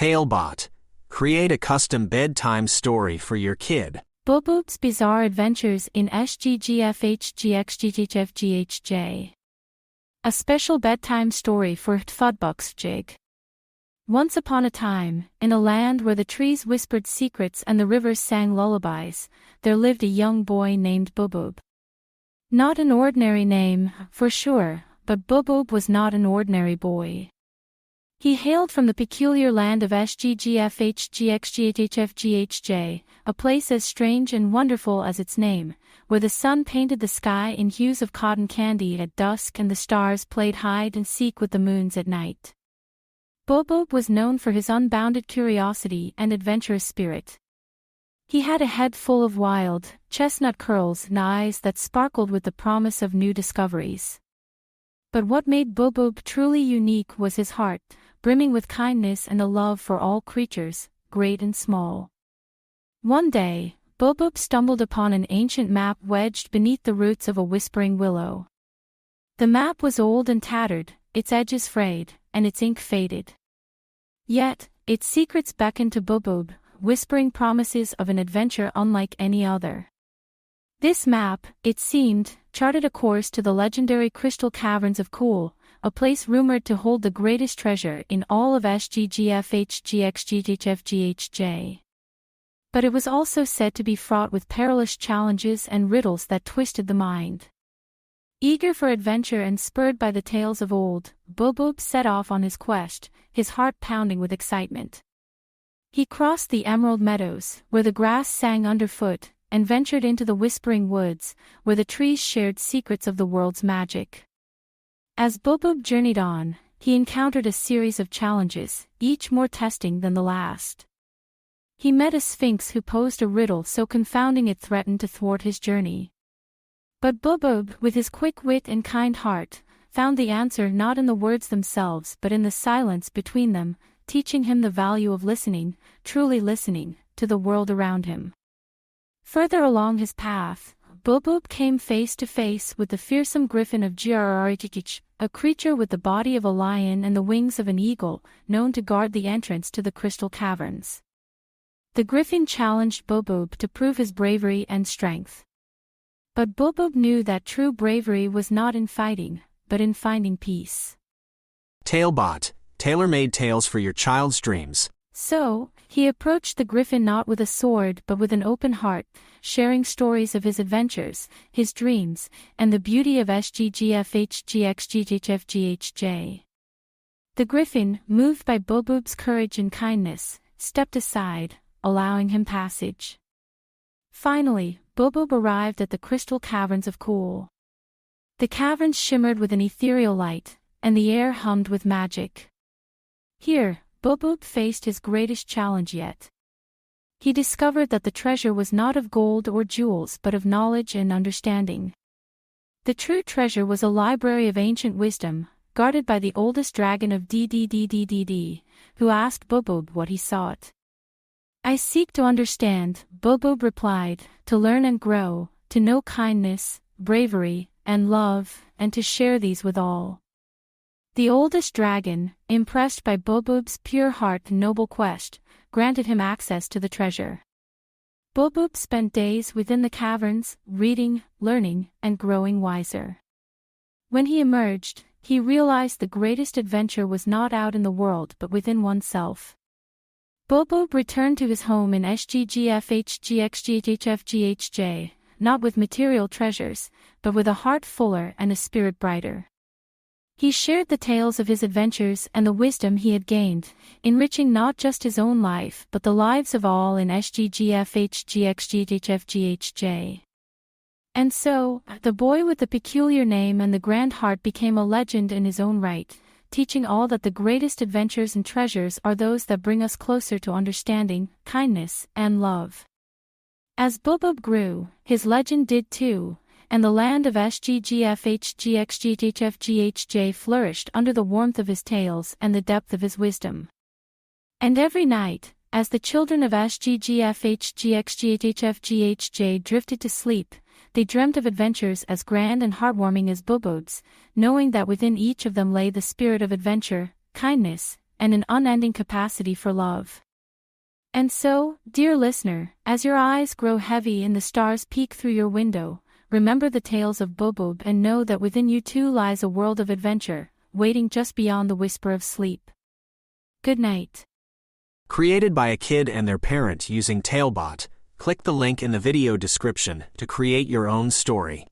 Talebot. Create a custom bedtime story for your kid. Boooooob's Bizarre Adventures in Sggfhgxghhfghj. A special bedtime story for Sggfhgxghhfghj. Once upon a time, in a land where the trees whispered secrets and the rivers sang lullabies, there lived a young boy named Booooooob. Not an ordinary name, for sure, but Booooooob was not an ordinary boy. He hailed from the peculiar land of Sggfhgxghhfghj, a place as strange and wonderful as its name, where the sun painted the sky in hues of cotton candy at dusk and the stars played hide and seek with the moons at night. Booooooob was known for his unbounded curiosity and adventurous spirit. He had a head full of wild, chestnut curls and eyes that sparkled with the promise of new discoveries. But what made Booooooob truly unique was his heart, brimming with kindness and a love for all creatures, great and small. One day, Booooooob stumbled upon an ancient map wedged beneath the roots of a whispering willow. The map was old and tattered, its edges frayed, and its ink faded. Yet, its secrets beckoned to Booooooob, whispering promises of an adventure unlike any other. This map, it seemed, charted a course to the legendary crystal caverns of Cool, a place rumored to hold the greatest treasure in all of Sggfhgxghhfghj. But it was also said to be fraught with perilous challenges and riddles that twisted the mind. Eager for adventure and spurred by the tales of old, Booooooob set off on his quest, his heart pounding with excitement. He crossed the emerald meadows, where the grass sang underfoot, and ventured into the whispering woods, where the trees shared secrets of the world's magic. As Booooooob journeyed on, he encountered a series of challenges, each more testing than the last. He met a sphinx who posed a riddle so confounding it threatened to thwart his journey. But Booooooob, with his quick wit and kind heart, found the answer not in the words themselves but in the silence between them, teaching him the value of listening, truly listening, to the world around him. Further along his path, Booooooob came face to face with the fearsome griffin of Sggfhgxghhfghj, a creature with the body of a lion and the wings of an eagle, known to guard the entrance to the crystal caverns. The griffin challenged Booooooob to prove his bravery and strength. But Booooooob knew that true bravery was not in fighting, but in finding peace. Talebot. Tailor-made tales for your child's dreams. So, he approached the griffin not with a sword but with an open heart, sharing stories of his adventures, his dreams, and the beauty of Sggfhgxghhfghj. The griffin, moved by Boooooob's courage and kindness, stepped aside, allowing him passage. Finally, Booooooob arrived at the crystal caverns of Cool. The caverns shimmered with an ethereal light, and the air hummed with magic. Here, Booooooob faced his greatest challenge yet. He discovered that the treasure was not of gold or jewels but of knowledge and understanding. The true treasure was a library of ancient wisdom, guarded by the oldest dragon of Ddd, who asked Booooooob what he sought. "I seek to understand," Booooooob replied, "to learn and grow, to know kindness, bravery, and love, and to share these with all." The oldest dragon, impressed by Boooooob's pure heart and noble quest, granted him access to the treasure. Booooooob spent days within the caverns, reading, learning, and growing wiser. When he emerged, he realized the greatest adventure was not out in the world but within oneself. Booooooob returned to his home in Sggfhgxghhfghj, not with material treasures, but with a heart fuller and a spirit brighter. He shared the tales of his adventures and the wisdom he had gained, enriching not just his own life but the lives of all in Sggfhgxghhfghj. And so, the boy with the peculiar name and the grand heart became a legend in his own right, teaching all that the greatest adventures and treasures are those that bring us closer to understanding, kindness, and love. As Booooooob grew, his legend did too, and the land of Sggfhgxghhfghj flourished under the warmth of his tales and the depth of his wisdom. And every night, as the children of Sggfhgxghhfghj drifted to sleep, they dreamt of adventures as grand and heartwarming as Boooooob's, knowing that within each of them lay the spirit of adventure, kindness, and an unending capacity for love. And so, dear listener, as your eyes grow heavy and the stars peek through your window, remember the tales of Booooooob and know that within you too lies a world of adventure, waiting just beyond the whisper of sleep. Good night. Created by a kid and their parent using Talebot, click the link in the video description to create your own story.